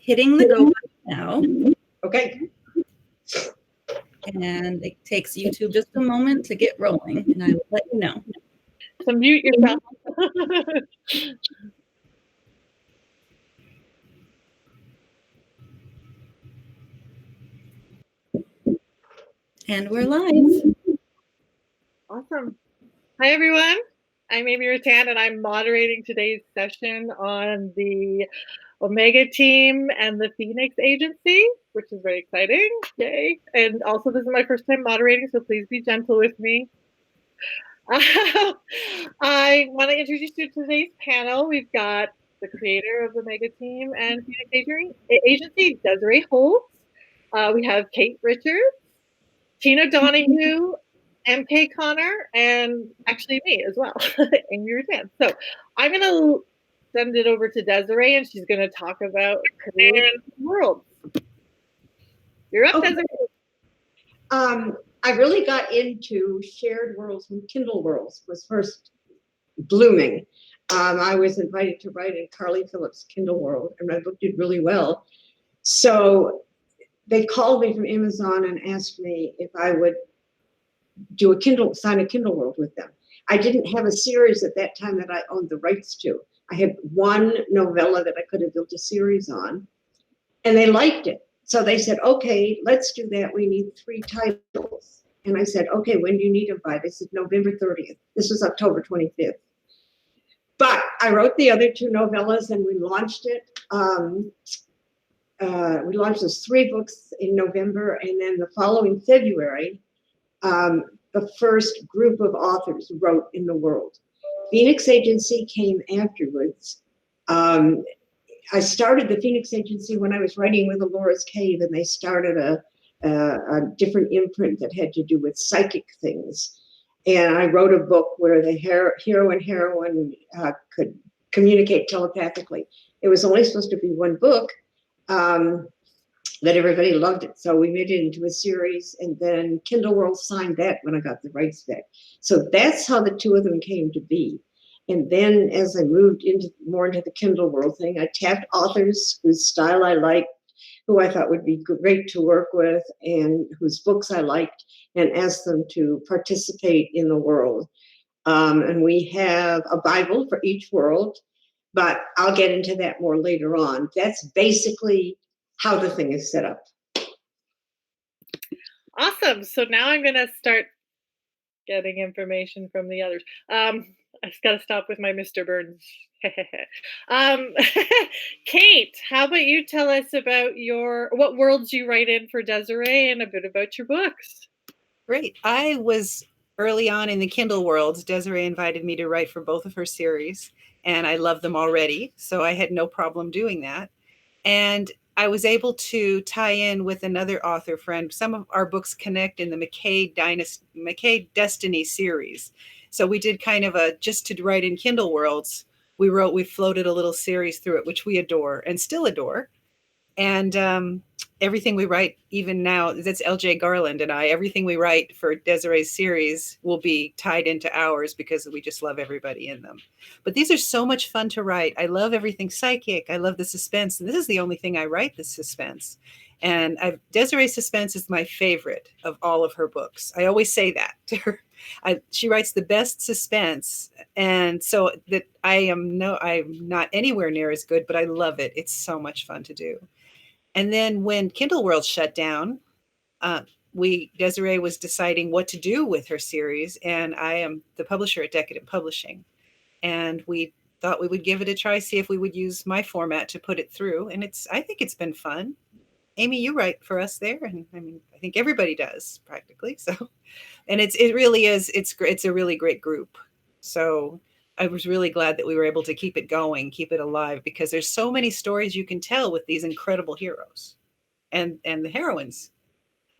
hitting the go button now. Okay. And it takes YouTube just a moment to get rolling, and I will let you know. So mute yourself. And we're live. Awesome. Hi, everyone. I'm Amy Ruttan, and I'm moderating today's session on the Omega team and the Phoenix Agency, which is very exciting. Yay. And also, this is my first time moderating, so please be gentle with me. I want to introduce you to today's panel. We've got the creator of the Omega team and Phoenix Agency, Desiree Holt. We have Kate Richards, Tina Donahue, EmKay Connor, and actually me as well, Amy Ruttan. So I'm going to send it over to Desiree, and she's going to talk about creating worlds. You're up, Desiree. I really got into shared worlds when Kindle Worlds was first blooming. I was invited to write in Carly Phillips' Kindle World, and my book did really well. So they called me from Amazon and asked me if I would sign a Kindle World with them. I didn't have a series at that time that I owned the rights to. I had one novella that I could have built a series on, and they liked it. So they said, okay, let's do that. We need 3 titles. And I said, okay, when do you need them by? They said, November 30th. This was October 25th. But I wrote the other 2 novellas and we launched it. We launched those 3 books in November. And then the following February, the first group of authors wrote in the world. Phoenix Agency came afterwards. I started the Phoenix Agency when I was writing with Alora's Cave, and they started a different imprint that had to do with psychic things. And I wrote a book where the hero and heroine could communicate telepathically. It was only supposed to be 1 book, but everybody loved it. So we made it into a series, and then Kindle World signed that when I got the rights back. So that's how the 2 of them came to be. And then as I moved more into the Kindle World thing, I tapped authors whose style I liked, who I thought would be great to work with, and whose books I liked, and asked them to participate in the world. And we have a Bible for each world, but I'll get into that more later on. That's basically how the thing is set up. Awesome. So now I'm going to start getting information from the others. I just got to stop with my Mr. Burns. Kate, how about you tell us about what worlds you write in for Desiree and a bit about your books? Great. I was early on in the Kindle world. Desiree invited me to write for both of her series, and I love them already, so I had no problem doing that. And I was able to tie in with another author friend. Some of our books connect in the EmKay Destiny series. So we did kind of just to write in Kindle worlds. We floated a little series through it, which we adore and still adore. And everything we write, even now, that's LJ Garland and I, everything we write for Desiree's series will be tied into ours because we just love everybody in them. But these are so much fun to write. I love everything psychic. I love the suspense. And this is the only thing I write, the suspense. And Desiree's suspense is my favorite of all of her books. I always say that to her. She writes the best suspense. And so that I'm not anywhere near as good, but I love it. It's so much fun to do. And then when Kindle World shut down, Desiree was deciding what to do with her series, and I am the publisher at Decadent Publishing. And we thought we would give it a try, see if we would use my format to put it through. And I think it's been fun. Amy, you write for us there, and I think everybody does practically. So, and it really is. It's a really great group. So I was really glad that we were able to keep it going, keep it alive, because there's so many stories you can tell with these incredible heroes and the heroines.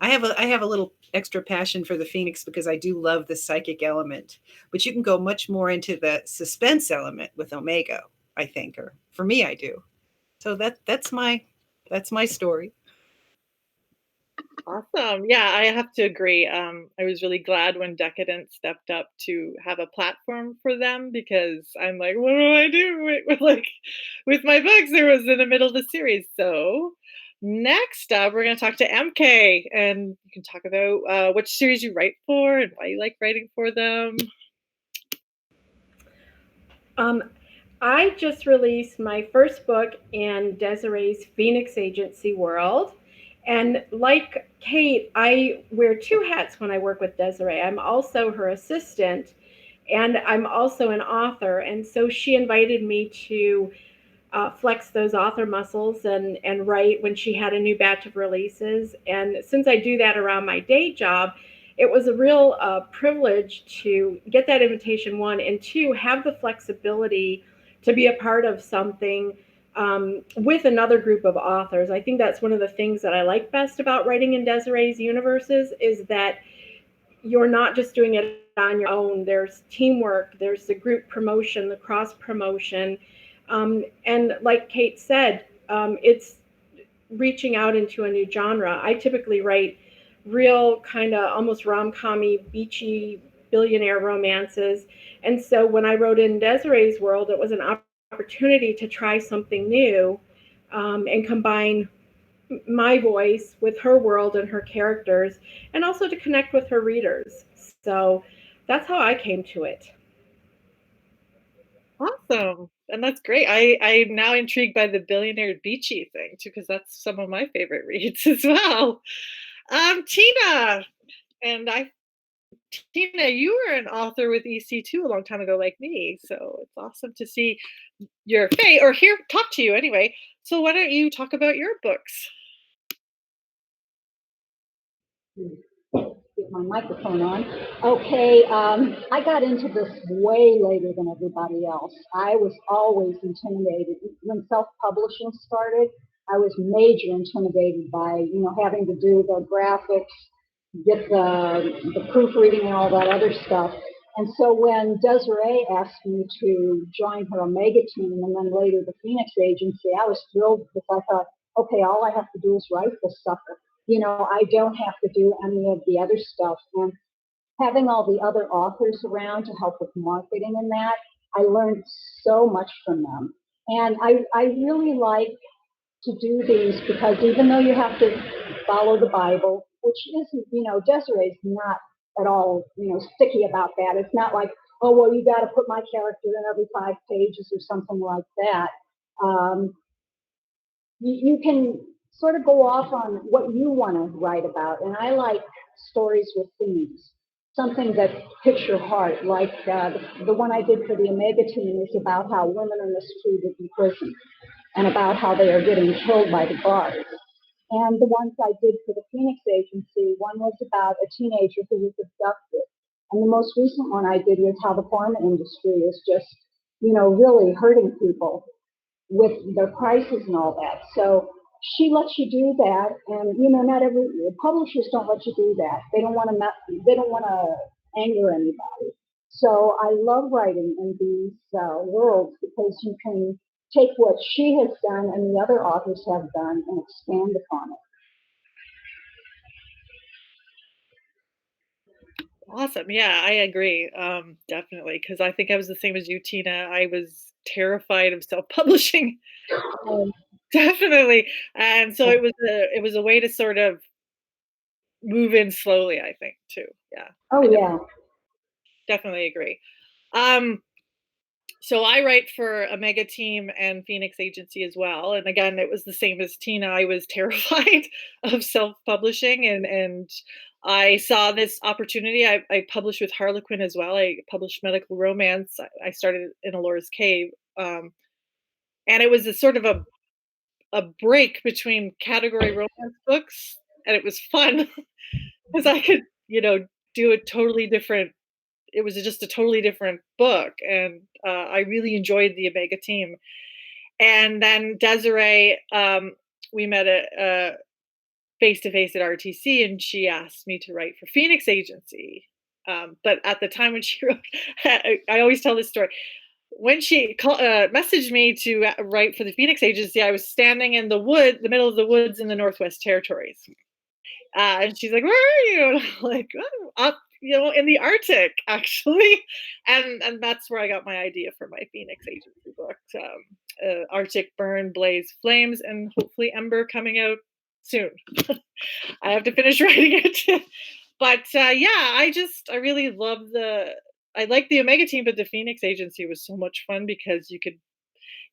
I have a little extra passion for the Phoenix because I do love the psychic element, but you can go much more into the suspense element with Omega, I think, or for me, I do. So that's my story. Awesome. Yeah, I have to agree. I was really glad when Decadent stepped up to have a platform for them because I'm like, what do I do with my books? There was in the middle of the series. So next up, we're going to talk to EmKay, and you can talk about which series you write for and why you like writing for them. Um, I just released my first book in Desiree's Phoenix Agency world. And like Kate, I wear two hats when I work with Desiree. I'm also her assistant and I'm also an author. And so she invited me to flex those author muscles and write when she had a new batch of releases. And since I do that around my day job, it was a real privilege to get that invitation, one, and two, have the flexibility to be a part of something with another group of authors. I think that's one of the things that I like best about writing in Desiree's universes is that you're not just doing it on your own. There's teamwork, there's the group promotion, the cross promotion. And like Kate said, it's reaching out into a new genre. I typically write real kind of almost rom-commy, beachy billionaire romances. And so when I wrote in Desiree's world, it was an opportunity to try something new and combine my voice with her world and her characters, and also to connect with her readers. So that's how I came to it. Awesome. And that's great. I'm now intrigued by the billionaire beachy thing too, because that's some of my favorite reads as well. Tina, and I Tina, you were an author with EC2 a long time ago, like me. So it's awesome to see your face or hear talk to you anyway. So why don't you talk about your books? Get my microphone on. Okay, I got into this way later than everybody else. I was always intimidated. When self-publishing started, I was major intimidated by, having to do the graphics, get the proofreading and all that other stuff. And so when Desiree asked me to join her Omega team and then later the Phoenix agency, I was thrilled because I thought, okay, all I have to do is write this sucker. I don't have to do any of the other stuff. And having all the other authors around to help with marketing and that, I learned so much from them. And I really like to do these because even though you have to follow the Bible, which isn't, Desiree's not at all, sticky about that. It's not like, oh, well, you got to put my character in every 5 pages or something like that. Um, you can sort of go off on what you want to write about. And I like stories with themes, something that hits your heart, like the one I did for the Omega team is about how women are mistreated in prison and about how they are getting killed by the guards. And the ones I did for the Phoenix agency, one was about a teenager who was abducted. And the most recent one I did was how the pharma industry is just, really hurting people with their prices and all that. So she lets you do that, and not every publishers don't let you do that. They don't want to. They don't want to anger anybody. So I love writing in these worlds because you can take what she has done and the other authors have done and expand upon it. Awesome. Yeah, I agree. Definitely. Because I think I was the same as you, Tina. I was terrified of self-publishing. Definitely. And so it was a way to sort of move in slowly, I think, too. Yeah. Oh I yeah. definitely agree. Um, so I write for a mega team and Phoenix agency as well. And again, it was the same as Tina. I was terrified of self-publishing and I saw this opportunity. I published with Harlequin as well. I published medical romance. I started in Alora's Cave. And it was a sort of a break between category romance books. And it was fun because I could, do a totally different it was just a totally different book, and I really enjoyed the Omega team. And then Desiree, we met at face to face at RTC, and she asked me to write for Phoenix Agency. But at the time when she wrote, I always tell this story. When she messaged me to write for the Phoenix Agency, I was standing in the middle of the woods in the Northwest Territories. And she's like, "Where are you?" And I'm like, "Oh, up, in the Arctic, actually." And that's where I got my idea for my Phoenix Agency book. Arctic Burn, Blaze, Flames, and hopefully Ember coming out soon. I have to finish writing it. But yeah, I really love I like the Omega team, but the Phoenix Agency was so much fun because you could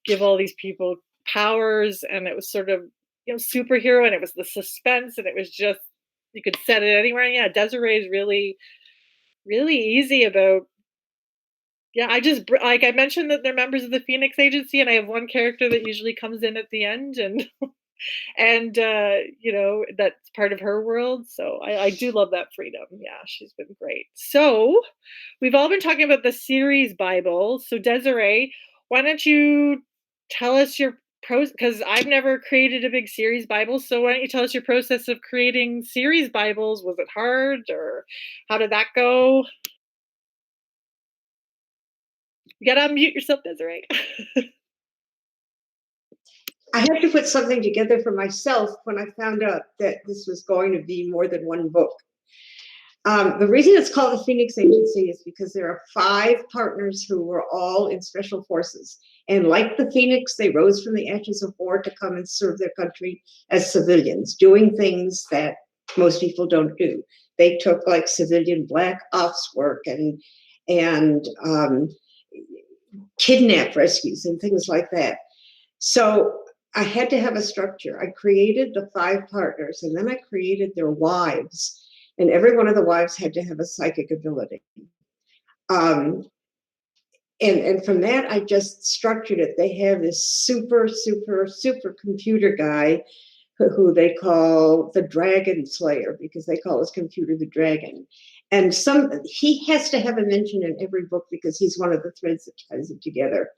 give all these people powers, and it was sort of superhero, and it was the suspense, and it was just you could set it anywhere. And yeah, Desiree is really really easy about. Yeah, like I mentioned that they're members of the Phoenix Agency, and I have one character that usually comes in at the end, and that's part of her world. So I do love that freedom. Yeah, she's been great. So we've all been talking about the series Bible. So Desiree, why don't you tell us your pros? Because I've never created a big series Bible. So why don't you tell us your process of creating series Bibles? Was it hard, or how did that go? You gotta unmute yourself, Desiree. I had to put something together for myself when I found out that this was going to be more than one book. The reason it's called the Phoenix Agency is because there are 5 partners who were all in special forces. And like the Phoenix, they rose from the ashes of war to come and serve their country as civilians, doing things that most people don't do. They took like civilian black ops work and kidnap rescues and things like that. So I had to have a structure. I created the 5 partners, and then I created their wives. And every one of the wives had to have a psychic ability. And from that, I just structured it. They have this super, super, super computer guy who they call the Dragon Slayer, because they call his computer the Dragon. And he has to have a mention in every book because he's one of the threads that ties it together.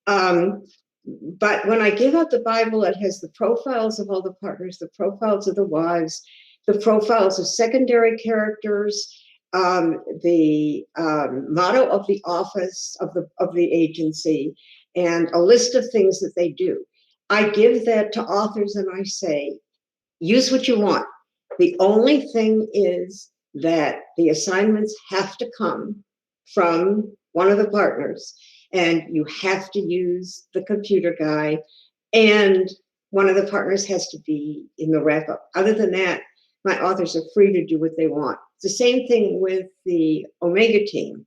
But when I give out the Bible, it has the profiles of all the partners, the profiles of the wives, the profiles of secondary characters, the motto of the office of the agency, and a list of things that they do. I give that to authors and I say, use what you want. The only thing is that the assignments have to come from one of the partners, and you have to use the computer guy, and one of the partners has to be in the wrap up. Other than that, my authors are free to do what they want. It's the same thing with the Omega team.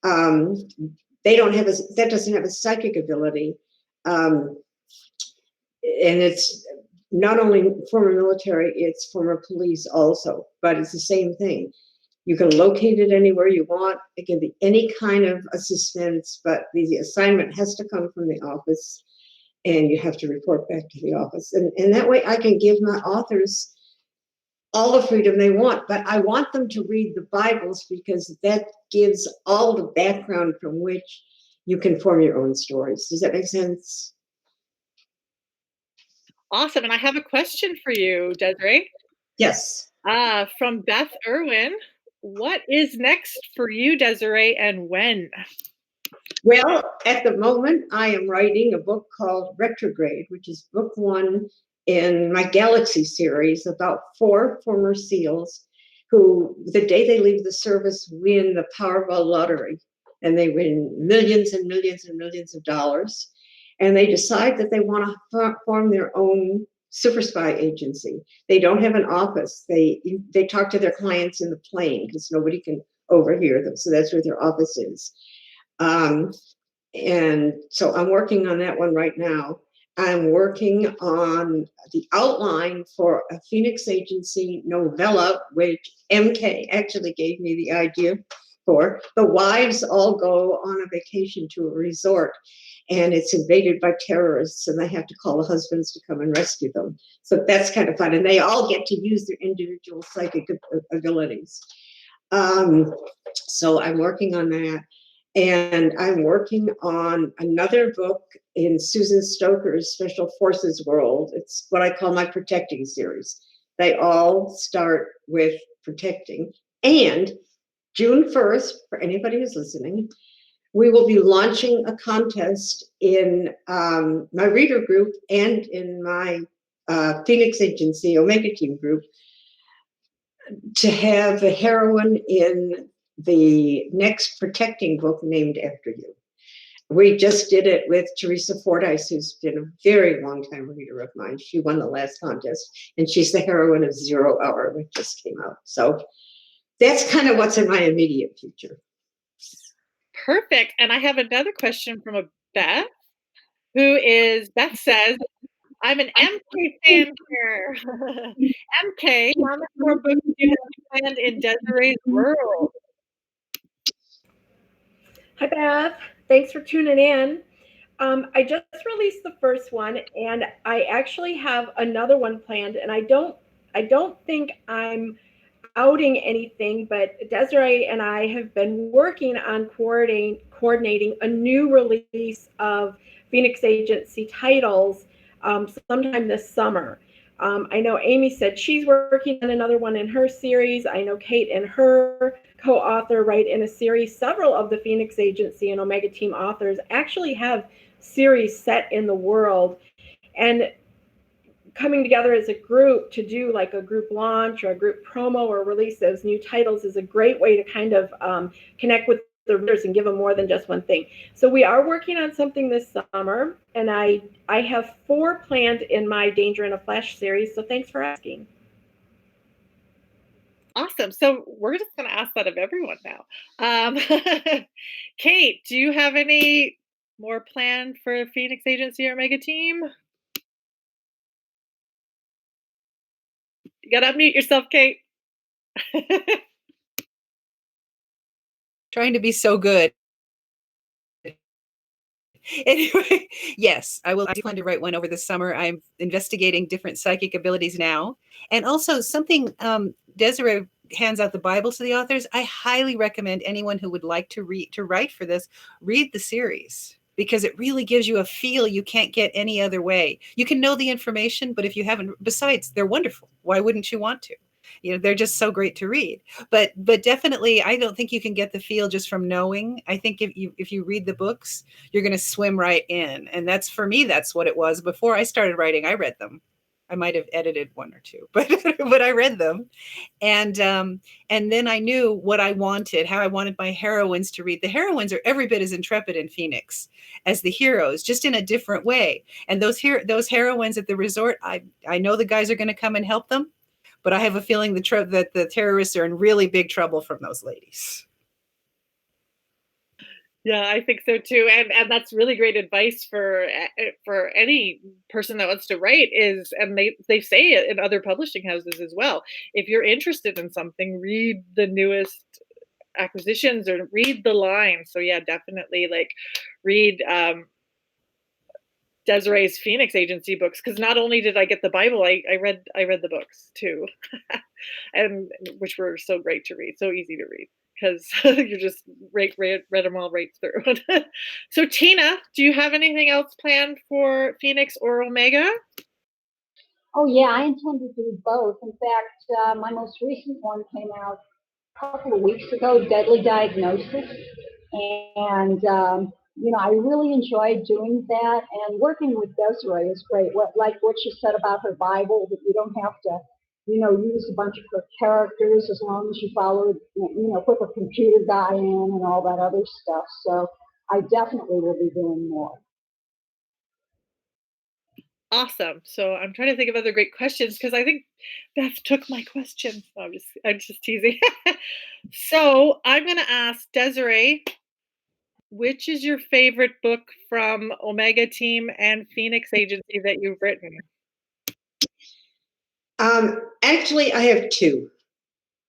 That doesn't have a psychic ability. And it's not only former military, it's former police also, but it's the same thing. You can locate it anywhere you want. It can be any kind of a suspense, but the assignment has to come from the office, and you have to report back to the office. And that way I can give my authors all the freedom they want, but I want them to read the Bibles because that gives all the background from which you can form your own stories. Does that make sense? Awesome. And I have a question for you, Desiree. Yes. From Beth Irwin. What is next for you, Desiree, and when? Well, at the moment, I am writing a book called Retrograde, which is book 1 in my Galaxy series about 4 former SEALs who, the day they leave the service, win the Powerball lottery. And they win millions and millions and millions of dollars. And they decide that they want to form their own super spy agency. They don't have an office. They talk to their clients in the plane because nobody can overhear them. So that's where their office is. And so I'm working on that one right now. I'm working on the outline for a Phoenix Agency novella, which EmKay actually gave me the idea for. The wives all go on a vacation to a resort, and it's invaded by terrorists, and they have to call the husbands to come and rescue them. So that's kind of fun, and they all get to use their individual psychic abilities. So I'm working on that. And I'm working on another book in Susan Stoker's Special Forces world. It's what I call my protecting series. They all start with protecting. And June 1st, for anybody who's listening, we will be launching a contest in my reader group and in my Phoenix Agency Omega Team group to have a heroine in the next Protecting book named after you. We just did it with Teresa Fordyce, who's been a very long time reader of mine. She won the last contest, and she's the heroine of 0 Hour, which just came out. So that's kind of what's in my immediate future. Perfect. And I have another question from a Beth, Beth says, I'm an EmKay fan here. EmKay, how many more books do you have planned in Desiree's world? Hi, Beth. Thanks for tuning in. I just released the first one, and I actually have another one planned. And I don't think I'm outing anything, but Desiree and I have been working on coordinating a new release of Phoenix Agency titles sometime this summer. I know Amy said she's working on another one in her series. I know Kate and her co-author write in a series. Several of the Phoenix Agency and Omega Team authors actually have series set in the world. And coming together as a group to do like a group launch or a group promo or release those new titles is a great way to kind of connect with the readers and give them more than just one thing. So we are working on something this summer, and I have 4 planned in my Danger in a Flash series. So thanks for asking. Awesome. So we're just going to ask that of everyone now. Kate, do you have any more planned for Phoenix Agency or Omega Team? You got to unmute yourself, Kate. Trying to be so good. Anyway, yes, I plan to write one over the summer. I'm investigating different psychic abilities now. And also something Desiree hands out the Bible to the authors. I highly recommend anyone who would like to write for this, read the series, because it really gives you a feel you can't get any other way. You can know the information, but if you haven't, besides, they're wonderful. Why wouldn't you want to? You know, they're just so great to read. But definitely, I don't think you can get the feel just from knowing. I think if you read the books, you're going to swim right in. And that's, for me, that's what it was. Before I started writing, I read them. I might have edited 1 or 2, but I read them. And then I knew what I wanted, how I wanted my heroines to read. The heroines are every bit as intrepid in Phoenix as the heroes, just in a different way. And those heroines at the resort, I know the guys are going to come and help them, but I have a feeling that the terrorists are in really big trouble from those ladies. Yeah, I think so too, and that's really great advice for any person that wants to write and they say it in other publishing houses as well. If you're interested in something, read the newest acquisitions or read the line. So yeah, definitely read Desiree's Phoenix Agency books, because not only did I get the Bible, I read the books too, and which were so great to read, so easy to read, because you just read them all right through. So Tina, do you have anything else planned for Phoenix or Omega? Oh yeah, I intend to do both. In fact, my most recent one came out a couple of weeks ago, Deadly Diagnosis, and I really enjoyed doing that. And working with Desiree is great. Like what she said about her Bible, that you don't have to, use a bunch of her characters as long as you follow, put the computer guy in and all that other stuff. So I definitely will be doing more. Awesome. So I'm trying to think of other great questions, because I think Beth took my question. No, I'm just teasing. So I'm going to ask Desiree, which is your favorite book from Omega Team and Phoenix Agency that you've written? Actually, I have 2.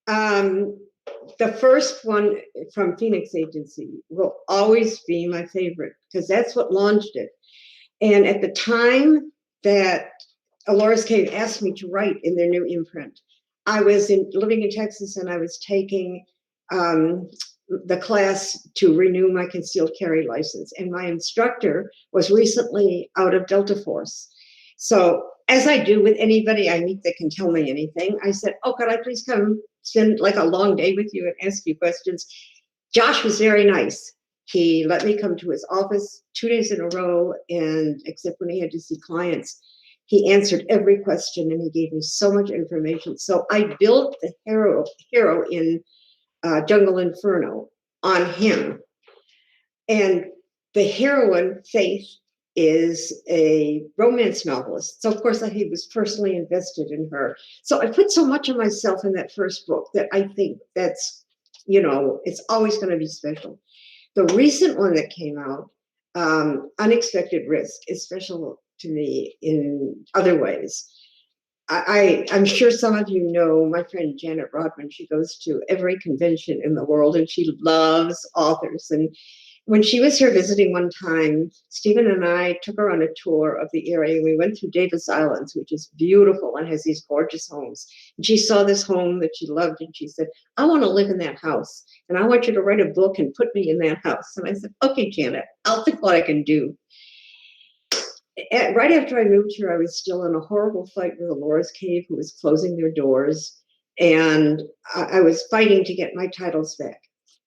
The first one from Phoenix Agency will always be my favorite, because that's what launched it. And at the time that Alora's Cave asked me to write in their new imprint, I was living in Texas, and I was taking the class to renew my concealed carry license. And my instructor was recently out of Delta Force. So as I do with anybody I meet that can tell me anything, I said, oh, could I please come spend like a long day with you and ask you questions? Josh was very nice. He let me come to his office 2 days in a row, and except when he had to see clients, He answered every question and he gave me so much information. So I built the hero in Jungle Inferno on him. And the heroine, Faith, is a romance novelist. So, of course, he was personally invested in her. So I put so much of myself in that first book that I think that's, it's always going to be special. The recent one that came out, Unexpected Risk, is special to me in other ways. I'm sure some of you know my friend Janet Rodman. She goes to every convention in the world and she loves authors. And when she was here visiting one time, Stephen and I took her on a tour of the area. We went through Davis Islands, which is beautiful and has these gorgeous homes. And she saw this home that she loved and she said, I want to live in that house. And I want you to write a book and put me in that house. And I said, okay, Janet, I'll think what I can do. Right after I moved here, I was still in a horrible fight with the Laura's Cave, who was closing their doors. And I was fighting to get my titles back.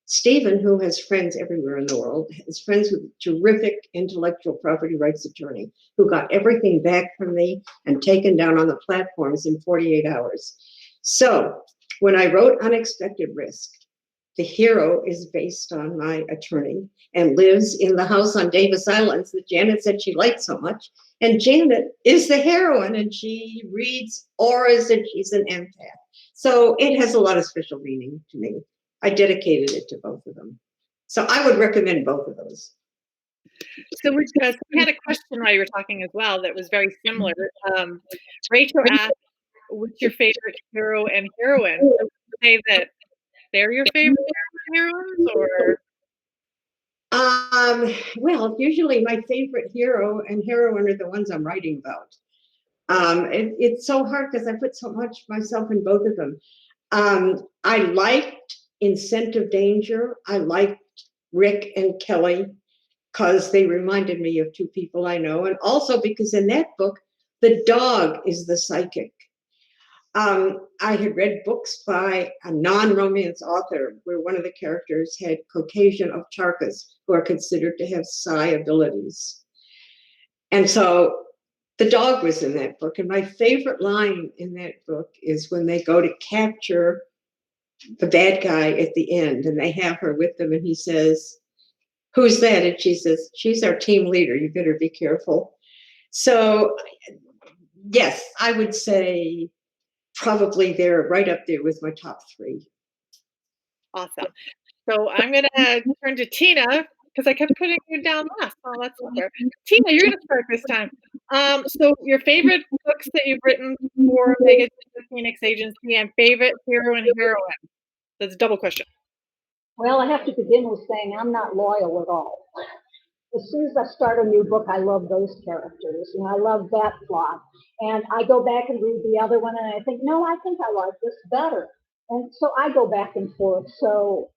Stephen, who has friends everywhere in the world, is friends with a terrific intellectual property rights attorney who got everything back from me and taken down on the platforms in 48 hours. So when I wrote Unexpected Risk, the hero is based on my attorney and lives in the house on Davis Islands that Janet said she liked so much. And Janet is the heroine and she reads auras and she's an empath. So it has a lot of special meaning to me. I dedicated it to both of them. So I would recommend both of those. So we had a question while you were talking as well that was very similar. Rachel asked, what's your favorite hero and heroine? So would you say that they're your favorite heroines, or? Well, usually my favorite hero and heroine are the ones I'm writing about. It's so hard because I put so much myself in both of them. I liked In Scent of Danger. I liked Rick and Kelly because they reminded me of two people I know. And also because in that book, the dog is the psychic. I had read books by a non-romance author where one of the characters had Caucasian Ovcharkas who are considered to have psi abilities. And so the dog was in that book. And my favorite line in that book is when they go to capture the bad guy at the end and they have her with them and he says, who's that? And she says, she's our team leader. You better be careful. So yes, I would say probably they're right up there with my top three. Awesome. So I'm going to turn to Tina because I kept putting you down last. Oh, that's not fair. Tina, you're going to start this time. So your favorite books that you've written for Omega Phoenix Agency and favorite hero and heroine? That's a double question. Well, I have to begin with saying I'm not loyal at all. As soon as I start a new book, I love those characters and I love that plot. And I go back and read the other one and I think, no, I think I like this better. And so I go back and forth. So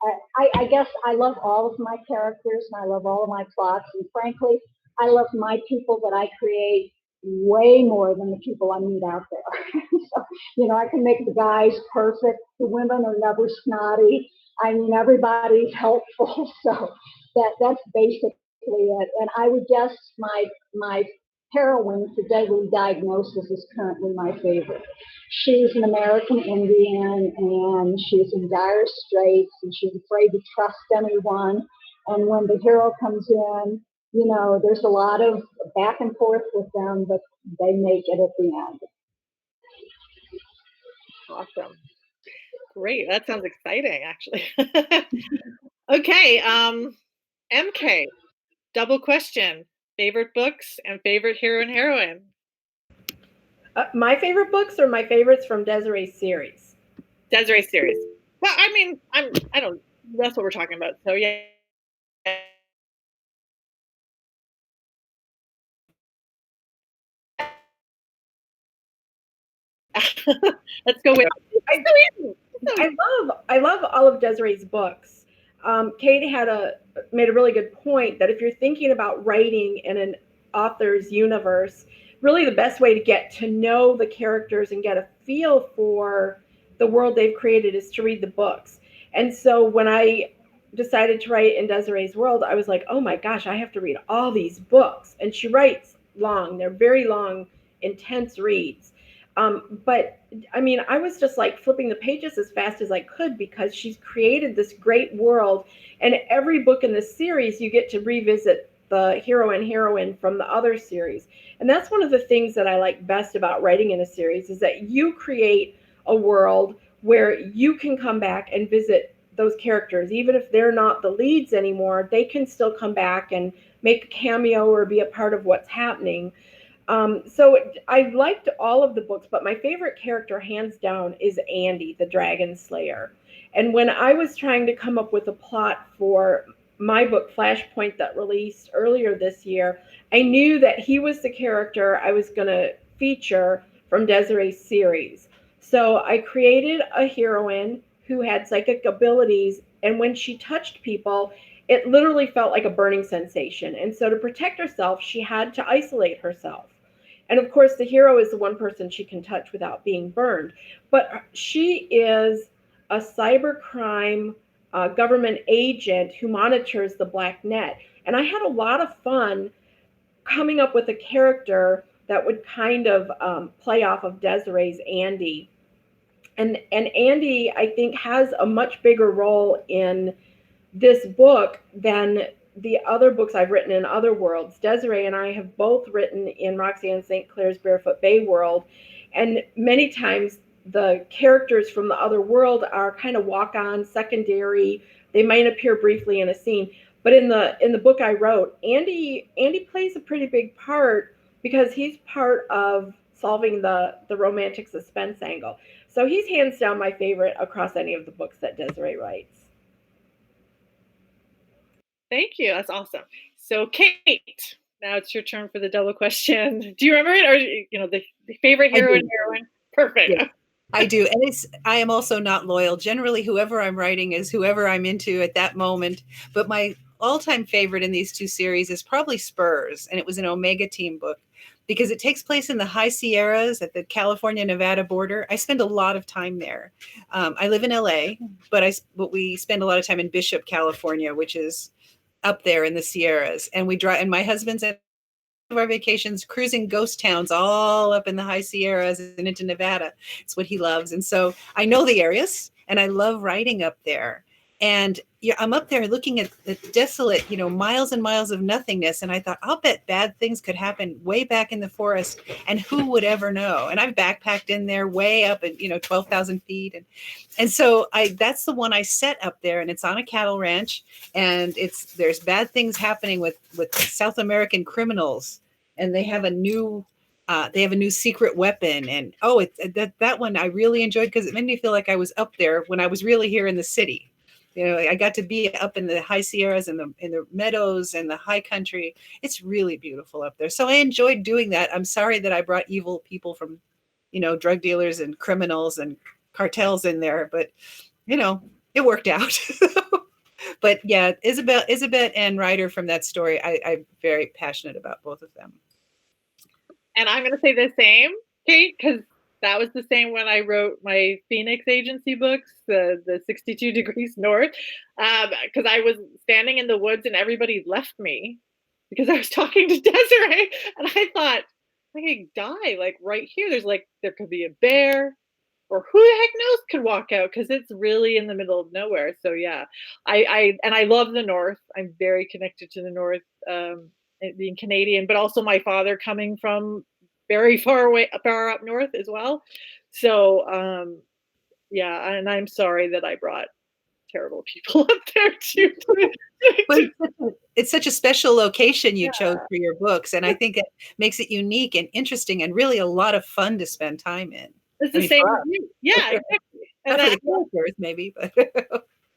I guess I love all of my characters and I love all of my plots. And frankly, I love my people that I create way more than the people I meet out there. So, I can make the guys perfect. The women are never snotty. I mean, everybody's helpful. So that's basically it. And I would guess my heroine for Deadly Diagnosis is currently my favorite. She's an American Indian and she's in dire straits and she's afraid to trust anyone. And when the hero comes in, there's a lot of back and forth with them, but they make it at the end. Awesome. Great. That sounds exciting, actually. Okay. EmKay, double question. Favorite books and favorite hero and heroine? My favorite books or my favorites from Desiree's series? Desiree's series. Well, I mean, I don't, that's what we're talking about. So yeah. Let's go with I love all of Desiree's books. Kate made a really good point that if you're thinking about writing in an author's universe, really the best way to get to know the characters and get a feel for the world they've created is to read the books. And so when I decided to write in Desiree's world, I was like, oh my gosh, I have to read all these books. And she writes long. They're very long intense reads. But I mean, I was just like flipping the pages as fast as I could because she's created this great world. And every book in this series, you get to revisit the hero and heroine from the other series. And that's one of the things that I like best about writing in a series is that you create a world where you can come back and visit those characters. Even if they're not the leads anymore, they can still come back and make a cameo or be a part of what's happening. So I liked all of the books, but my favorite character, hands down, is Andy, the Dragon Slayer. And when I was trying to come up with a plot for my book, Flashpoint, that released earlier this year, I knew that he was the character I was going to feature from Desiree's series. So I created a heroine who had psychic abilities, and when she touched people, it literally felt like a burning sensation. And so to protect herself, she had to isolate herself. And of course, the hero is the one person she can touch without being burned. But she is a cybercrime government agent who monitors the black net. And I had a lot of fun coming up with a character that would kind of play off of Desiree's Andy. And Andy, I think, has a much bigger role in this book than the other books I've written in other worlds. Desiree and I have both written in Roxanne St. Clair's Barefoot Bay world, and many times the characters from the other world are kind of walk-on, secondary. They might appear briefly in a scene, but in the book I wrote, Andy plays a pretty big part because he's part of solving the romantic suspense angle. So he's hands down my favorite across any of the books that Desiree writes. Thank you. That's awesome. So Kate, now it's your turn for the double question. Do you remember it, or the favorite hero and heroine? Perfect. Yeah, I do, and I am also not loyal. Generally, whoever I'm writing is whoever I'm into at that moment. But my all-time favorite in these two series is probably Spurs, and it was an Omega Team book because it takes place in the high Sierras at the California-Nevada border. I spend a lot of time there. I live in LA, but we spend a lot of time in Bishop, California, which is up there in the Sierras, and we drive. And my husband's at our vacations cruising ghost towns all up in the high Sierras and into Nevada. It's what he loves, and so I know the areas, and I love riding up there. And yeah, I'm up there looking at the desolate, miles and miles of nothingness. And I thought, I'll bet bad things could happen way back in the forest. And who would ever know? And I've backpacked in there way up at, 12,000 feet. And so that's the one I set up there. And it's on a cattle ranch. And there's bad things happening with South American criminals. And they have a new secret weapon. And that one I really enjoyed because it made me feel like I was up there when I was really here in the city. I got to be up in the high Sierras and in the meadows and the high country. It's really beautiful up there. So I enjoyed doing that. I'm sorry that I brought evil people from, drug dealers and criminals and cartels in there, but it worked out. But yeah, Isabel and Ryder from that story, I'm very passionate about both of them. And I'm going to say the same, Kate, because that was the same when I wrote my Phoenix agency books, the 62 Degrees North, because I was standing in the woods and everybody left me because I was talking to Desiree, and I thought, I could die like right here. There could be a bear, or who the heck knows could walk out because it's really in the middle of nowhere. So yeah, I love the North. I'm very connected to the North, being Canadian, but also my father coming from very far up north as well. So yeah, and I'm sorry that I brought terrible people up there too. But it's such a special location you chose for your books, and I think it makes it unique and interesting and really a lot of fun to spend time in. It's the same with you. Yeah, exactly. Not for the characters, maybe, but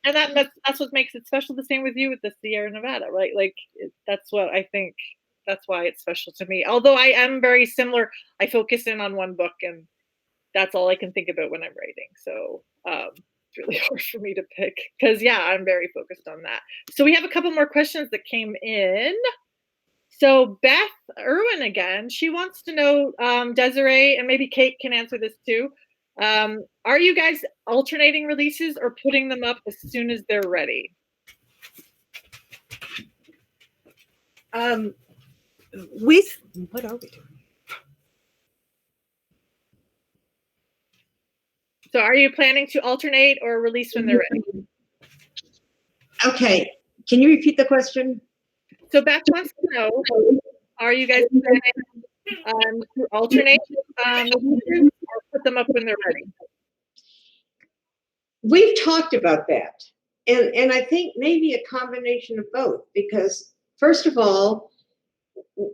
and that's what makes it special. The same with you with the Sierra Nevada, right? That's what I think. That's why it's special to me. Although I am very similar, I focus in on one book, and that's all I can think about when I'm writing. So it's really hard for me to pick because yeah, I'm very focused on that. So we have a couple more questions that came in. So Beth Irwin again, she wants to know, Desiree, and maybe Kate can answer this too. Are you guys alternating releases or putting them up as soon as they're ready? What are we doing? So are you planning to alternate or release when they're ready? Okay, can you repeat the question? So Beth wants to know, are you guys planning to alternate releases or put them up when they're ready? We've talked about that. And I think maybe a combination of both, because first of all,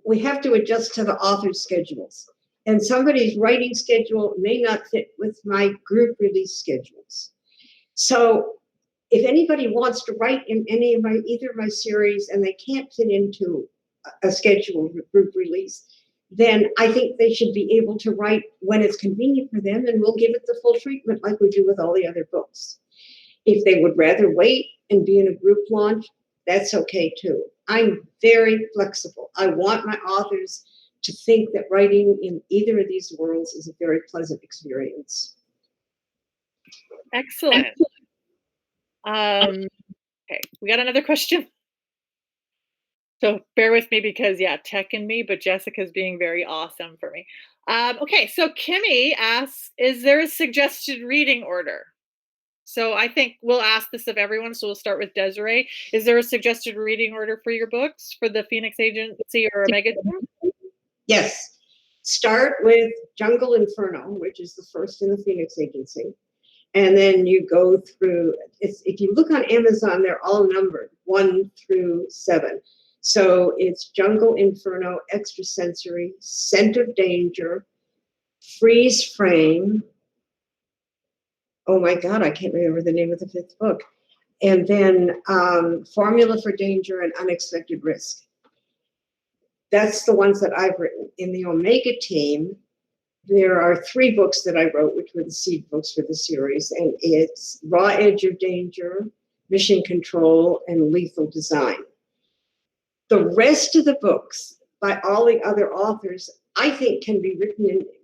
we have to adjust to the author's schedules. And somebody's writing schedule may not fit with my group release schedules. So if anybody wants to write in either of my series and they can't fit into a scheduled group release, then I think they should be able to write when it's convenient for them, and we'll give it the full treatment like we do with all the other books. If they would rather wait and be in a group launch, that's okay too. I'm very flexible. I want my authors to think that writing in either of these worlds is a very pleasant experience. Excellent. Okay, we got another question. So bear with me because, yeah, tech and me, but Jessica's being very awesome for me. Okay, so Kimmy asks, is there a suggested reading order? So I think we'll ask this of everyone, so we'll start with Desiree. Is there a suggested reading order for your books for the Phoenix Agency or Omega team? Yes. Start with Jungle Inferno, which is the first in the Phoenix Agency. And then you go through, if you look on Amazon, they're all numbered 1 through 7. So it's Jungle Inferno, Extrasensory, Scent of Danger, Freeze Frame. Oh my God, I can't remember the name of the 5th book. And then Formula for Danger and Unexpected Risk. That's the ones that I've written. In the Omega team, there are 3 books that I wrote, which were the seed books for the series, and it's Raw Edge of Danger, Mission Control, and Lethal Design. The rest of the books by all the other authors, I think, can be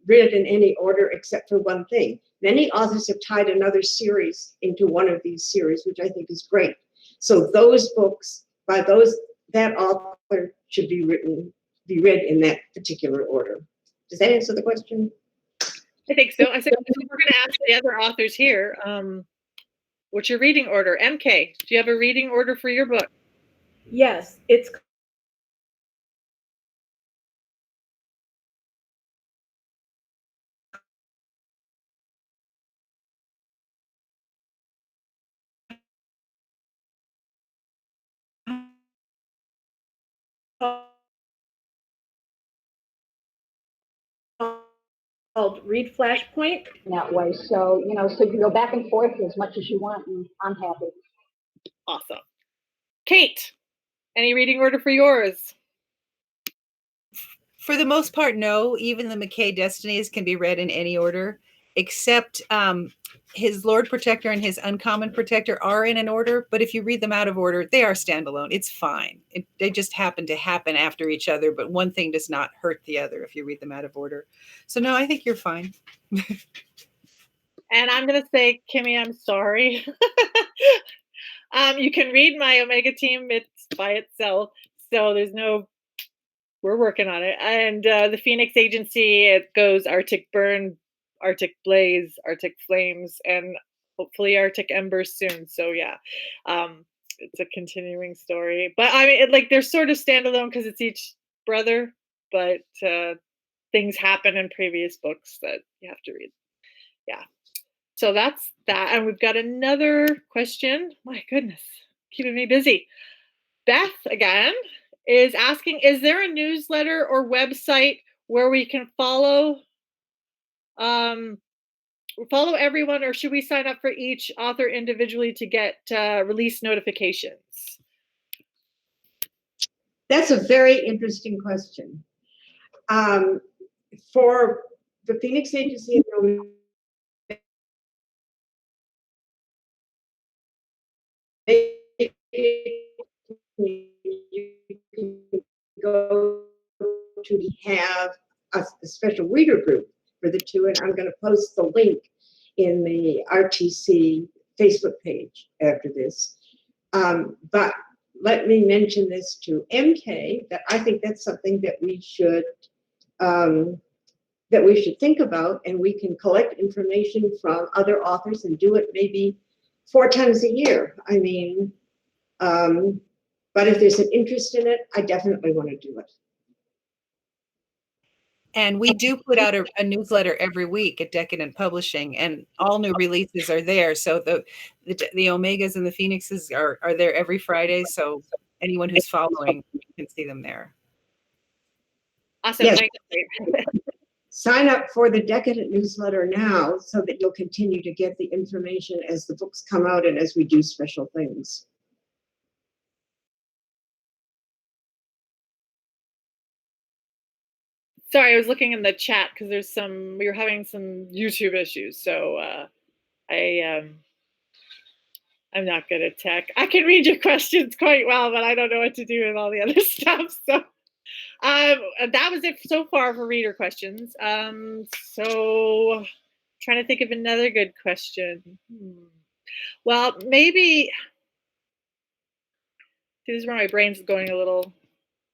read in any order except for one thing. Many authors have tied another series into one of these series, which I think is great. So those books by that author should be read in that particular order. Does that answer the question? I think so. I said we're going to ask the other authors here. What's your reading order? EmKay, do you have a reading order for your book? Yes, it's called Read Flashpoint. That way. So, so you can go back and forth as much as you want, and I'm happy. Awesome. Kate, any reading order for yours? For the most part, no. Even the EmKay Destinies can be read in any order, except his Lord Protector and his Uncommon Protector are in an order. But if you read them out of order, they are standalone. It's fine. They just happen to happen after each other, but one thing does not hurt the other if you read them out of order. So no, I think you're fine. And I'm going to say, Kimmy, I'm sorry. You can read my Omega team. It's by itself. So there's no, we're working on it. And the Phoenix Agency, it goes Arctic Burn, Arctic Blaze, Arctic Flames, and hopefully Arctic Embers soon. So yeah, it's a continuing story. But I mean, they're sort of standalone because it's each brother, but things happen in previous books that you have to read. Yeah. So that's that. And we've got another question. My goodness, keeping me busy. Beth again is asking, is there a newsletter or website where we can follow everyone, or should we sign up for each author individually to get release notifications? That's a very interesting question. For the Phoenix Agency, you can go to have a special reader group for the 2, and I'm going to post the link in the RTC Facebook page after this. But let me mention this to EmKay, that I think that's something that we should that we should think about, and we can collect information from other authors and do it maybe 4 times a year. I mean, but if there's an interest in it, I definitely want to do it. And we do put out a newsletter every week at Decadent Publishing, and all new releases are there. So the Omegas and the Phoenixes are there every Friday. So anyone who's following can see them there. Awesome. Yes. Thanks. Sign up for the Decadent newsletter now so that you'll continue to get the information as the books come out and as we do special things. Sorry, I was looking in the chat because we were having some YouTube issues. So I'm not good at tech. I can read your questions quite well, but I don't know what to do with all the other stuff. So that was it so far for reader questions. So trying to think of another good question. Well, maybe this is where my brain's going a little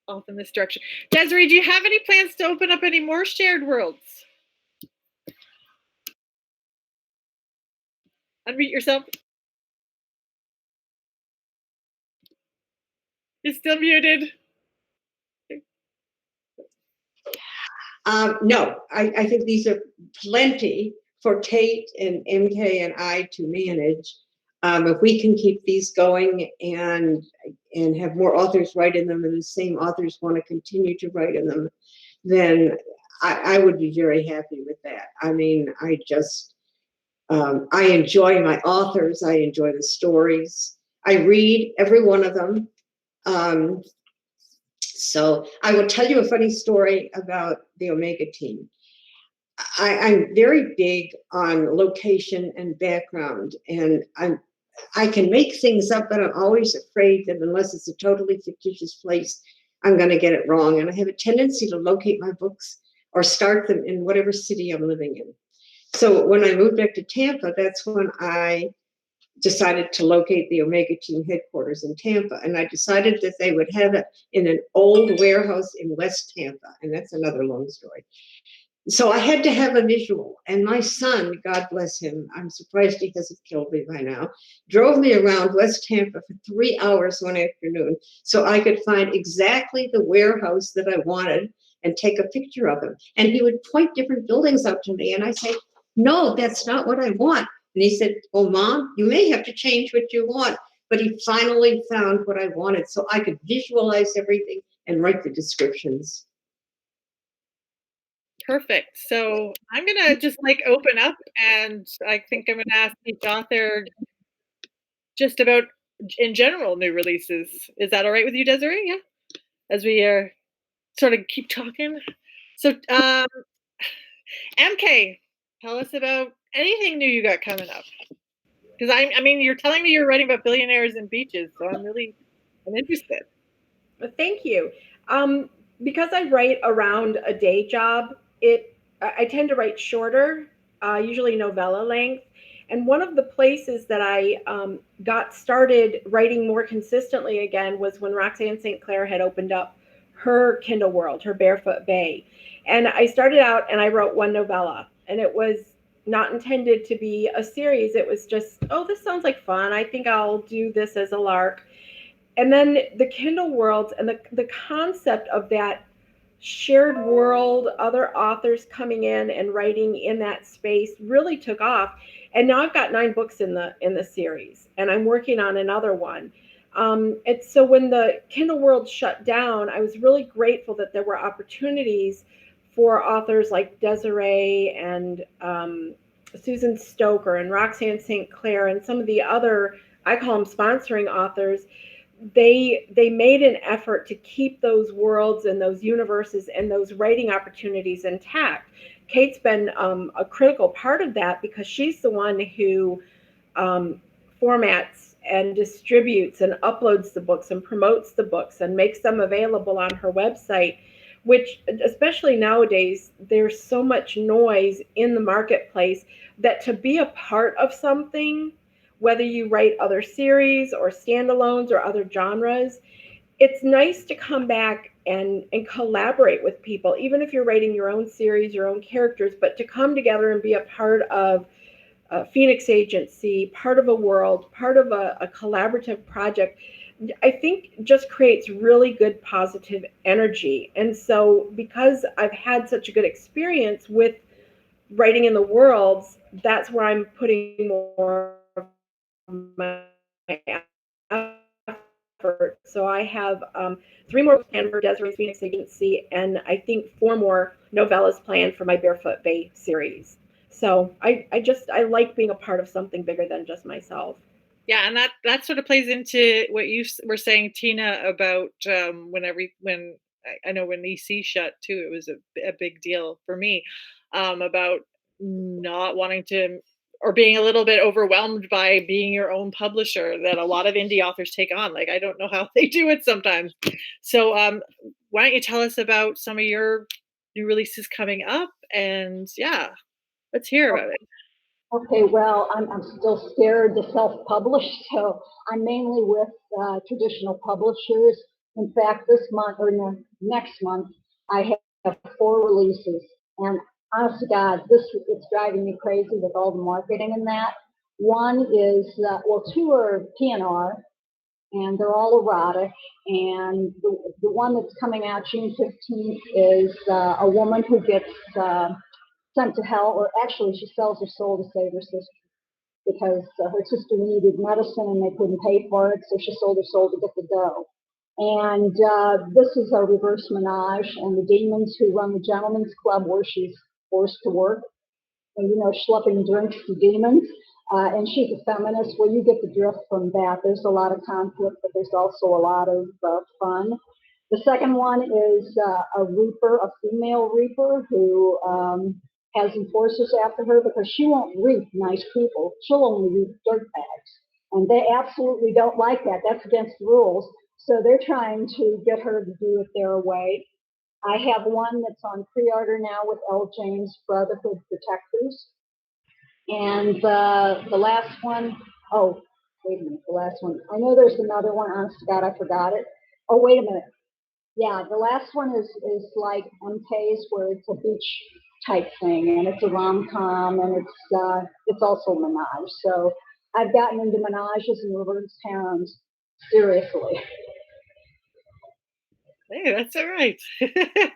off in this direction. Desiree, do you have any plans to open up any more shared worlds? Unmute yourself. You're still muted. No, I think these are plenty for Kate and EmKay and I to manage. If we can keep these going and have more authors write in them, and the same authors want to continue to write in them, then I would be very happy with that. I mean, I enjoy my authors. I enjoy the stories. I read every one of them. So I will tell you a funny story about the Omega team. I'm very big on location and background, and I can make things up, but I'm always afraid that unless it's a totally fictitious place, I'm going to get it wrong. And I have a tendency to locate my books or start them in whatever city I'm living in. So when I moved back to Tampa, that's when I decided to locate the Omega team headquarters in Tampa. And I decided that they would have it in an old warehouse in West Tampa. And that's another long story. So I had to have a visual. And my son, God bless him, I'm surprised he hasn't killed me by now, drove me around West Tampa for 3 hours one afternoon so I could find exactly the warehouse that I wanted and take a picture of him. And he would point different buildings out to me. And I say, no, that's not what I want. And he said, well, Mom, you may have to change what you want. But he finally found what I wanted so I could visualize everything and write the descriptions. Perfect. So I'm going to just open up, and I think I'm going to ask each author just about, in general, new releases. Is that all right with you, Desiree? Yeah. As we sort of keep talking. So EmKay, tell us about anything new you got coming up. Because I mean, you're telling me you're writing about billionaires and beaches, so I'm interested. Well, thank you. Because I write around a day job, I tend to write shorter, usually novella length. And one of the places that I got started writing more consistently again was when Roxanne St. Clair had opened up her Kindle world, her Barefoot Bay. And I started out and I wrote one novella, and it was not intended to be a series. It was just, oh, this sounds like fun. I think I'll do this as a lark. And then the Kindle worlds and the concept of that shared world, other authors coming in and writing in that space really took off. And now I've got 9 books in the series, and I'm working on another one. And so when the Kindle world shut down, I was really grateful that there were opportunities for authors like Desiree and Susan Stoker and Roxanne St. Clair and some of the other, I call them sponsoring authors. They made an effort to keep those worlds and those universes and those writing opportunities intact. Kate's been a critical part of that because she's the one who formats and distributes and uploads the books and promotes the books and makes them available on her website, which, especially nowadays, there's so much noise in the marketplace that to be a part of something, whether you write other series or standalones or other genres, it's nice to come back and collaborate with people, even if you're writing your own series, your own characters, but to come together and be a part of a Phoenix Agency, part of a world, part of a collaborative project, I think just creates really good positive energy. And so, because I've had such a good experience with writing in the worlds, that's where I'm putting more of my effort. So I have 3 more planned for Desiree's Phoenix Agency, and I think 4 more novellas planned for my Barefoot Bay series. So I like being a part of something bigger than just myself. Yeah, and that sort of plays into what you were saying, Tina, about when I know when EC shut too, it was a big deal for me, about not wanting to, or being a little bit overwhelmed by being your own publisher that a lot of indie authors take on. Like, I don't know how they do it sometimes. So why don't you tell us about some of your new releases coming up? And yeah, let's hear about it. Okay, well, I'm still scared to self-publish, so I'm mainly with traditional publishers. In fact, this month or no, next month, I have 4 releases, and honest to God, this it's driving me crazy with all the marketing and that. One is well, 2 are PNR, and they're all erotic. And the one that's coming out June 15th is a woman who gets sent to hell, or actually she sells her soul to save her sister because her sister needed medicine and they couldn't pay for it, so she sold her soul to get the dough. And this is a reverse menage, and the demons who run the gentleman's club where she's forced to work, and schlepping drinks to demons. And she's a feminist. Well, you get the drift from that. There's a lot of conflict, but there's also a lot of fun. The second one is a reaper, a female reaper who has enforcers after her because she won't reap nice people. She'll only reap dirtbags. And they absolutely don't like that. That's against the rules. So they're trying to get her to do it their way. I have one that's on pre-order now with L. James Brotherhood Protectors. And the last one, oh, wait a minute, the last one. I know there's another one. Honest to God, I forgot it. Oh, wait a minute. Yeah, the last one is like EmKay's, where it's a beach type thing, and it's a rom-com, and it's also a menage. So I've gotten into menages and reverse harems seriously. Hey, that's all right. I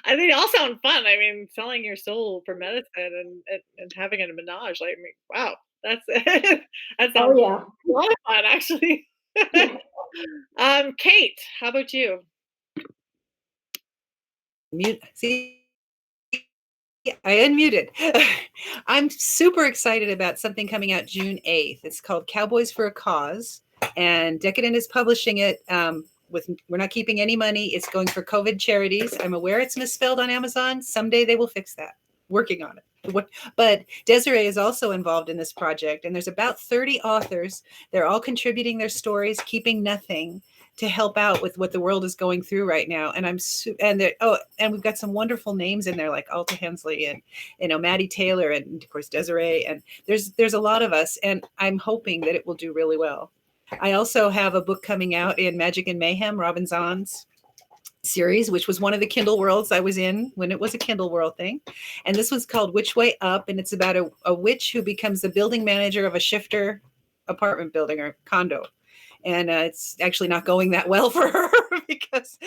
think they all sound fun. I mean, selling your soul for medicine and having a menage. Like, I mean, wow, that's that Oh sounds yeah. a lot of fun, actually. Kate, how about you? Mute. See, I unmuted. I'm super excited about something coming out June 8th. It's called Cowboys for a Cause, and Decadent is publishing it. We're not keeping any money. It's going for COVID charities. I'm aware it's misspelled on Amazon. Someday they will fix that. Working on it. But Desiree is also involved in this project, and there's about 30 authors. They're all contributing their stories, keeping nothing, to help out with what the world is going through right now. And and we've got some wonderful names in there like Alta Hensley and Maddie Taylor and of course Desiree, and there's a lot of us, and I'm hoping that it will do really well. I also have a book coming out in Magic and Mayhem, Robin Zahn's series, which was one of the Kindle worlds I was in when it was a Kindle world thing. And this one's called Which Way Up, and it's about a witch who becomes the building manager of a shifter apartment building or condo. And it's actually not going that well for her because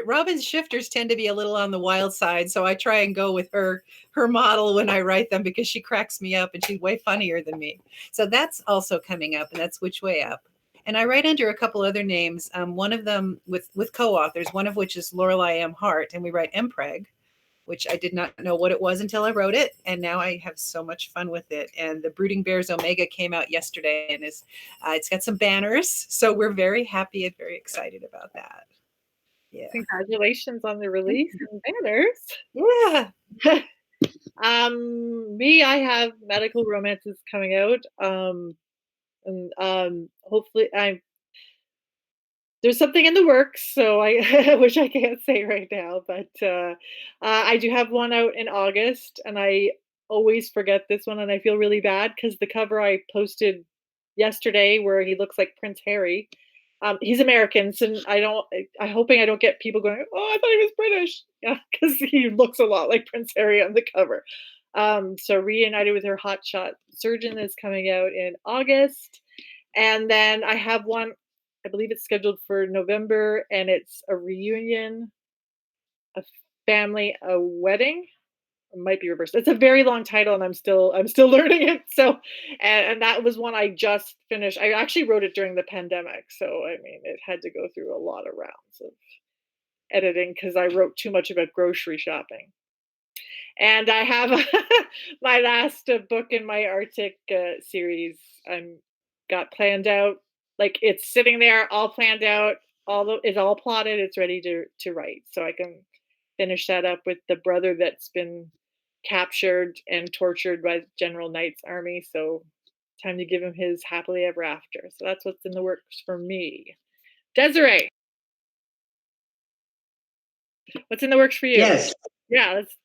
Robin's shifters tend to be a little on the wild side. So I try and go with her model when I write them because she cracks me up and she's way funnier than me. So that's also coming up, and that's Which Way Up. And I write under a couple other names. One of them with co-authors, one of which is Lorelei M. Hart, and we write MPreg, which I did not know what it was until I wrote it. And now I have so much fun with it. And the Brooding Bears Omega came out yesterday, and it's got some banners. So we're very happy and very excited about that. Yeah. Congratulations on the release and Yeah. banners. Me, I have medical romances coming out. And hopefully there's something in the works, so which I can't say right now, but I do have one out in August, and I always forget this one, and I feel really bad because the cover I posted yesterday, where he looks like Prince Harry, He's American, so I'm hoping I don't get people going, "Oh, I thought he was British." Yeah, because he looks a lot like Prince Harry on the cover. So Reunited with Her Hotshot Surgeon is coming out in August. And then I have one, I believe it's scheduled for November, and it's a reunion, a family, a wedding. It might be reversed. It's a very long title, and I'm still learning it. So, and that was one I just finished. I actually wrote it during the pandemic, so I mean, it had to go through a lot of rounds of editing because I wrote too much about grocery shopping. And I have my last book in my Arctic series. I'm got planned out. Like it's sitting there, all planned out. It's all plotted. It's ready to write, so I can finish that up with the brother that's been captured and tortured by General Knight's army. So time to give him his happily ever after. So that's what's in the works for me. Desiree, what's in the works for you? Yes. Yeah, let's.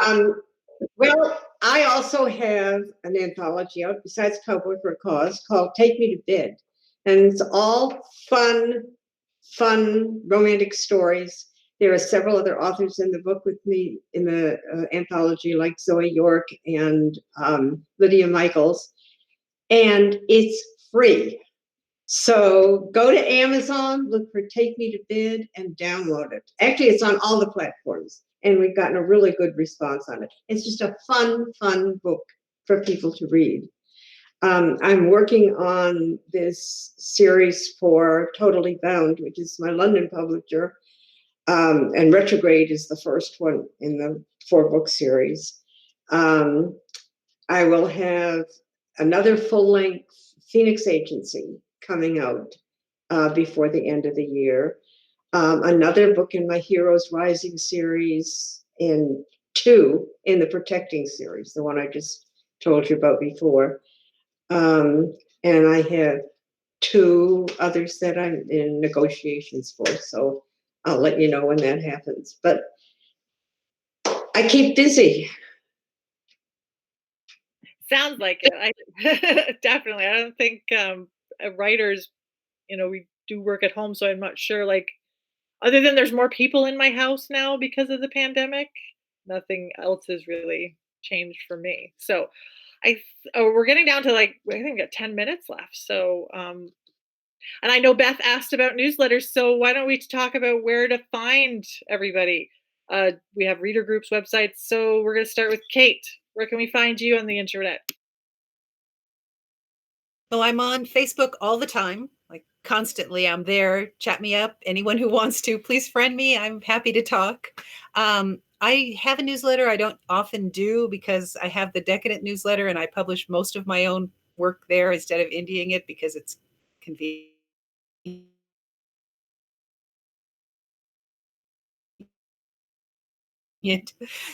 Um, well, I also have an anthology out besides Cowboy for a Cause called Take Me to Bed. And it's all fun romantic stories. There are several other authors in the book with me in the anthology, like Zoe York and Lydia Michaels. And it's free. So go to Amazon, look for Take Me to Bed, and download it. Actually, it's on all the platforms, and we've gotten a really good response on it. It's just a fun book for people to read. I'm working on this series for Totally Bound, which is my London publisher, and Retrograde is the first one in the 4-book series. I will have another full-length Phoenix Agency coming out before the end of the year. Another book in my Heroes Rising series, in 2 in the Protecting series, the one I just told you about before. And I have 2 others that I'm in negotiations for, so I'll let you know when that happens. But I keep busy. Sounds like it. I definitely. I don't think writers, we do work at home, so I'm not sure. Like, other than there's more people in my house now because of the pandemic, nothing else has really changed for me. So, we're getting down to like I think we got 10 minutes left. So, and I know Beth asked about newsletters, so why don't we talk about where to find everybody? We have reader groups, websites. So we're going to start with Kate. Where can we find you on the internet? Well, I'm on Facebook all the time, like constantly. I'm there. Chat me up. Anyone who wants to, please friend me. I'm happy to talk. I have a newsletter. I don't often do because I have the Decadent newsletter and I publish most of my own work there instead of indieing it because it's convenient.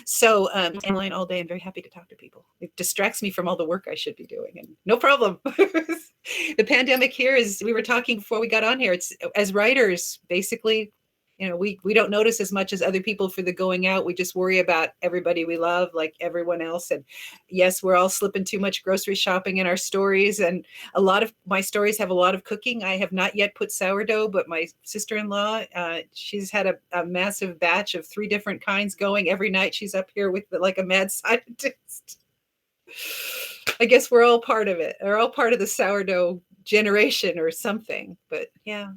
So I'm online all day and very happy to talk to people. It distracts me from all the work I should be doing, and no problem. The pandemic here is, we were talking before we got on here, it's as writers, basically, we don't notice as much as other people for the going out. We just worry about everybody we love, like everyone else. And yes, we're all slipping too much grocery shopping in our stories. And a lot of my stories have a lot of cooking. I have not yet put sourdough, but my sister-in-law, she's had a massive batch of 3 different kinds going every night. She's up here with like a mad scientist. I guess we're all part of it. We're all part of the sourdough generation or something. But yeah.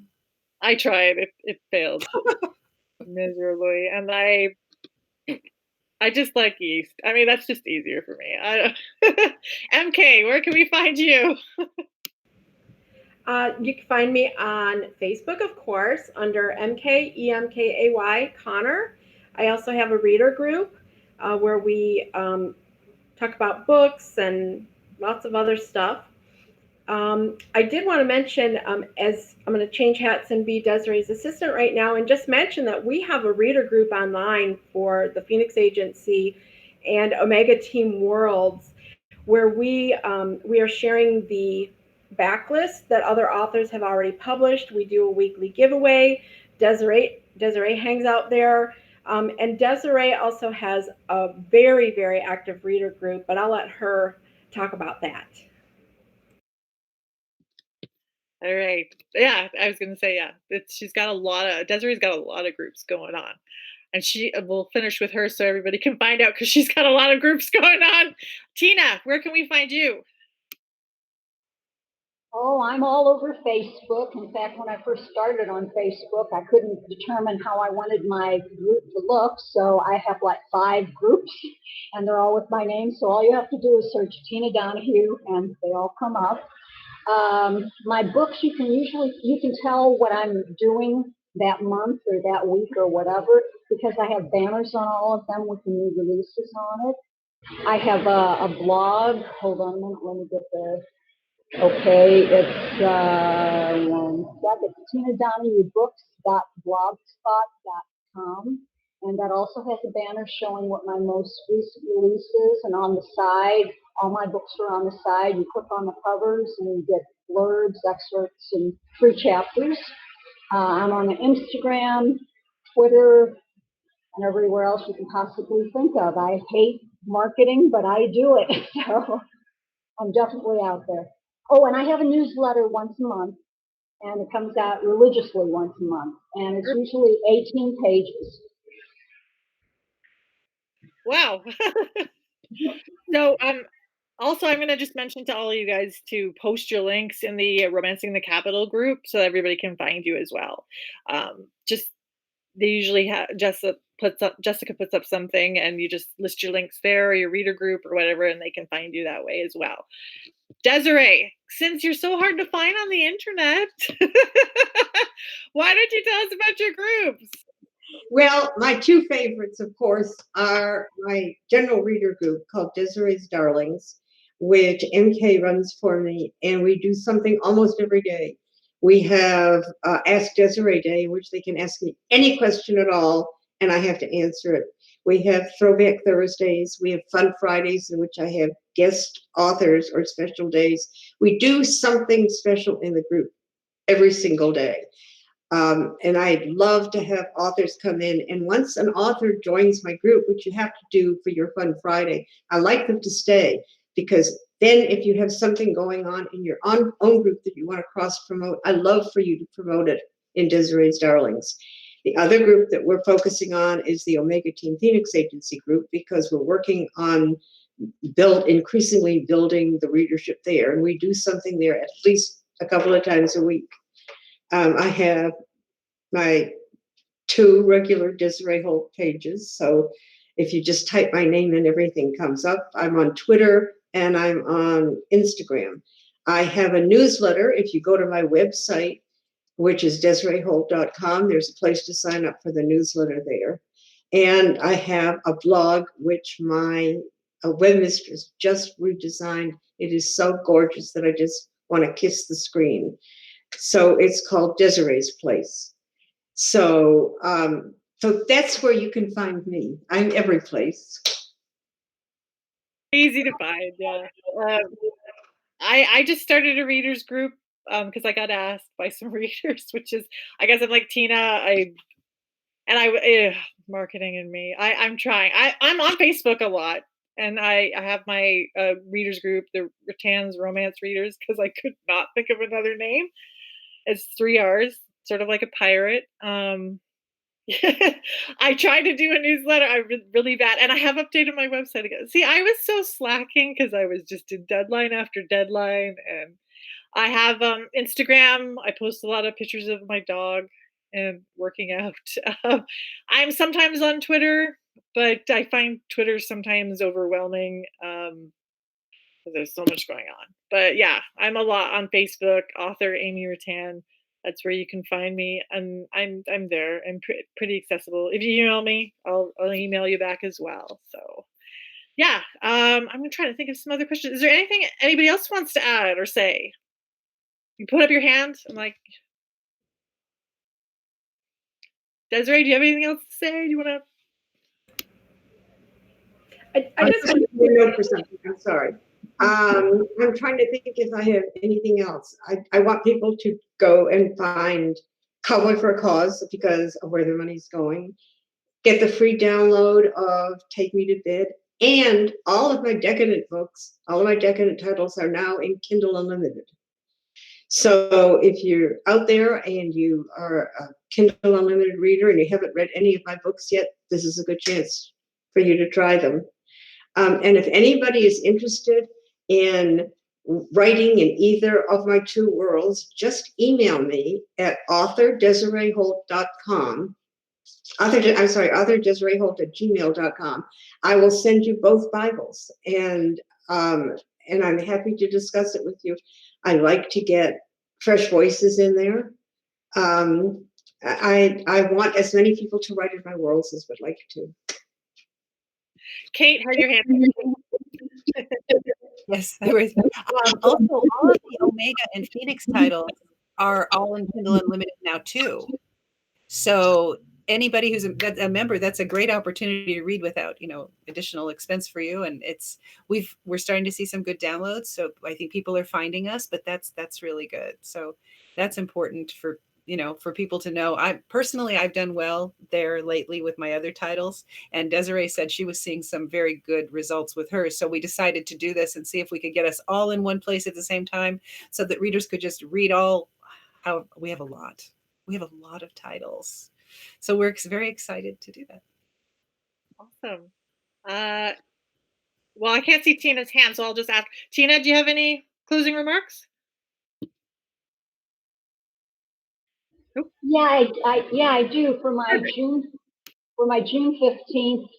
I tried. It failed miserably, and I just like yeast. I mean, that's just easier for me. EmKay, where can we find you? You can find me on Facebook, of course, under EmKay, EmKay Connor. I also have a reader group where we talk about books and lots of other stuff. I did want to mention, as I'm going to change hats and be Desiree's assistant right now, and just mention that we have a reader group online for the Phoenix Agency and Omega Team Worlds, where we are sharing the backlist that other authors have already published. We do a weekly giveaway. Desiree hangs out there. And Desiree also has a very, very active reader group, but I'll let her talk about that. All right. Yeah, I was gonna say, yeah. She's got a lot of Desiree's got a lot of groups going on. And she will finish with her so everybody can find out because she's got a lot of groups going on. Tina, where can we find you? Oh, I'm all over Facebook. In fact, when I first started on Facebook, I couldn't determine how I wanted my group to look. So I have like 5 groups and they're all with my name. So all you have to do is search Tina Donahue and they all come up. My books, you can tell what I'm doing that month or that week or whatever, because I have banners on all of them with the new releases on it. I have a blog. Hold on a minute, let me get the. Okay, it's one second. TinaDonahueBooks.blogspot.com, and that also has a banner showing what my most recent release is. And on the side, all my books are on the side. You click on the covers and you get blurbs, excerpts, and free chapters. I'm on Instagram, Twitter, and everywhere else you can possibly think of. I hate marketing, but I do it, so I'm definitely out there. Oh, and I have a newsletter once a month, and it comes out religiously once a month, and it's usually 18 pages. Wow. So, also, I'm going to just mention to all of you guys to post your links in the Romancing the Capital group so everybody can find you as well. Just they usually have Jessica puts up something, and you just list your links there or your reader group or whatever, and they can find you that way as well. Desiree, since you're so hard to find on the internet, why don't you tell us about your groups? Well, my 2 favorites, of course, are my general reader group called Desiree's Darlings, which EmKay runs for me, and we do something almost every day. We have Ask Desiree Day, which they can ask me any question at all, and I have to answer it. We have Throwback Thursdays. We have Fun Fridays, in which I have guest authors or special days. We do something special in the group every single day. And I'd love to have authors come in. And once an author joins my group, which you have to do for your Fun Friday, I like them to stay, because then if you have something going on in your own group that you want to cross promote, I love for you to promote it in Desiree's Darlings. The other group that we're focusing on is the Omega Team Phoenix Agency group, because we're working on increasingly building the readership there. And we do something there at least a couple of times a week. I have my 2 regular Desiree Holt pages. So if you just type my name in, everything comes up. I'm on Twitter and I'm on Instagram. I have a newsletter. If you go to my website, which is DesireeHolt.com, there's a place to sign up for the newsletter there. And I have a blog, which my webmistress just redesigned. It is so gorgeous that I just want to kiss the screen. So it's called Desiree's Place. So that's where you can find me. I'm every place. Easy to find, yeah. I just started a readers group because I got asked by some readers, which is, I guess I'm like Tina. Marketing in me. I'm trying. I'm on Facebook a lot, and I have my readers group, the Ruttan's Romance Readers, because I could not think of another name. It's 3 R's, sort of like a pirate. I tried to do a newsletter. I'm really bad, and I have updated my website again. See, I was so slacking because I was just in deadline after deadline, and I have Instagram. I post a lot of pictures of my dog and working out. I'm sometimes on Twitter, but I find Twitter sometimes overwhelming because there's so much going on. But yeah, I'm a lot on Facebook. Author Amy Ruttan. That's where you can find me, and I'm there. I'm pretty accessible. If you email me, I'll email you back as well. So yeah, I'm gonna try to think of some other questions. Is there anything anybody else wants to add or say? You put up your hand. I'm like, Desiree, do you have anything else to say? Do you want to? I just note for something. I'm sorry. I'm trying to think if I have anything else. I want people to go and find Cowboy for a Cause because of where their money's going. Get the free download of Take Me to Bed. And all of my decadent books, all of my decadent titles are now in Kindle Unlimited. So if you're out there and you are a Kindle Unlimited reader and you haven't read any of my books yet, this is a good chance for you to try them. And if anybody is interested in writing in either of my two worlds, just email me at author.desireeholt.com. author.desireeholt@gmail.com. I will send you both Bibles, and I'm happy to discuss it with you. I like to get fresh voices in there. I want as many people to write in my worlds as would like to. Kate, had your hand up. Yes, there is. Also, all of the Omega and Phoenix titles are all in Kindle Unlimited now too. So anybody who's a member, that's a great opportunity to read without, additional expense for you. And we're starting to see some good downloads. So I think people are finding us, but that's really good. So that's important for people to know. I've done well there lately with my other titles, and Desiree said she was seeing some very good results with hers. So we decided to do this and see if we could get us all in one place at the same time so that readers could just read all. How we have a lot of titles. So we're very excited to do that. Awesome. Well, I can't see Tina's hand, so I'll just ask. Tina, do you have any closing remarks? Yeah, I do. For my June 15th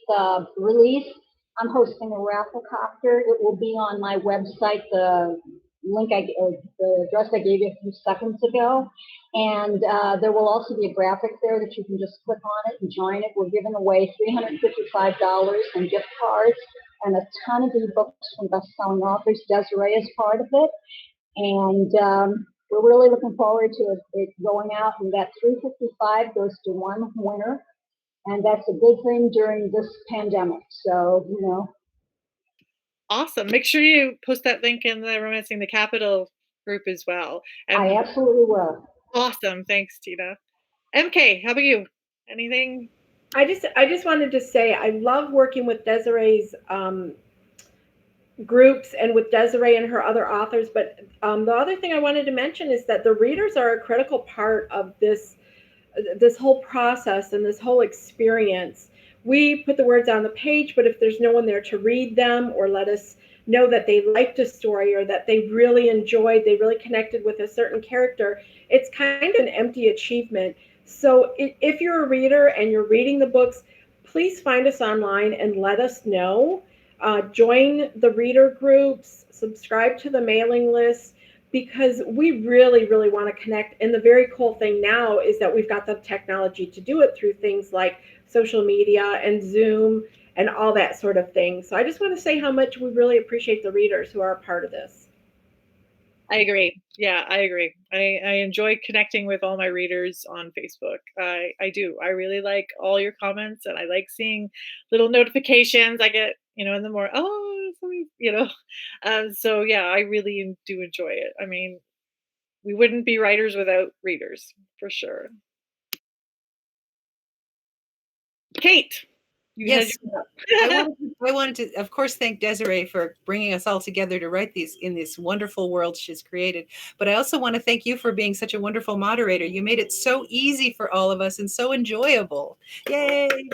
release, I'm hosting a rafflecopter. It will be on my website. The the address I gave you a few seconds ago, and there will also be a graphic there that you can just click on it and join it. We're giving away $355 in gift cards and a ton of ebooks from best-selling authors. Desiree is part of it, and we're really looking forward to it going out. And that $355 goes to one winner. And that's a good thing during this pandemic. So, Awesome. Make sure you post that link in the Romancing the Capital group as well. And I absolutely will. Awesome. Thanks, Tina. EmKay, how about you? Anything? I just wanted to say I love working with Desiree's groups and with Desiree and her other authors. But the other thing I wanted to mention is that the readers are a critical part of this whole process and this whole experience. We put the words on the page, but if there's no one there to read them or let us know that they liked a story or that they really connected with a certain character, it's kind of an empty achievement. So if you're a reader and you're reading the books, please find us online and let us know. Join the reader groups, subscribe to the mailing list, because we really, really want to connect. And the very cool thing now is that we've got the technology to do it through things like social media and Zoom and all that sort of thing. So I just want to say how much we really appreciate the readers who are a part of this. I agree. Yeah, I agree. I enjoy connecting with all my readers on Facebook. I do. I really like all your comments, and I like seeing little notifications I get, in the morning. So yeah, I really do enjoy it. I mean, we wouldn't be writers without readers, for sure. Kate, you had Yes. your I wanted to, of course, thank Desiree for bringing us all together to write these in this wonderful world she's created. But I also want to thank you for being such a wonderful moderator. You made it so easy for all of us and so enjoyable. Yay!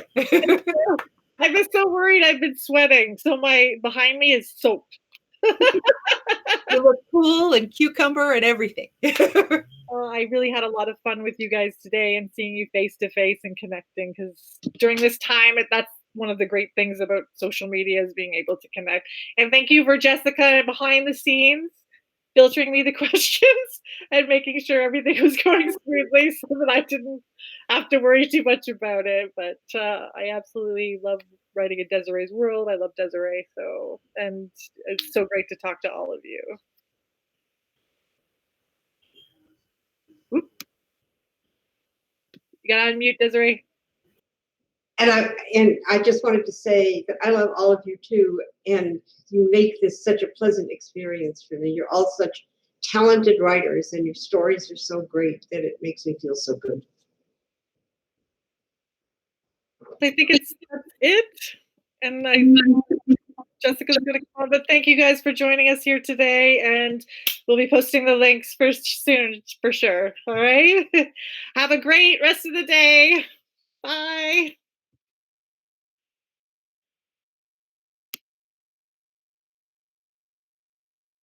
I've been so worried. I've been sweating, so my behind me is soaked. You look cool and cucumber and everything. I really had a lot of fun with you guys today and seeing you face to face and connecting, because during this time, that's one of the great things about social media, is being able to connect. And thank you for Jessica behind the scenes, filtering me the questions and making sure everything was going smoothly so that I didn't have to worry too much about it. But I absolutely love writing in Desiree's world. I love Desiree, and it's so great to talk to all of you. Oop. You gotta unmute, Desiree. And I just wanted to say that I love all of you too, and you make this such a pleasant experience for me. You're all such talented writers, and your stories are so great that it makes me feel so good. I think that's it. And Jessica's going to come on, but thank you guys for joining us here today, and we'll be posting the links soon for sure. All right. Have a great rest of the day. Bye.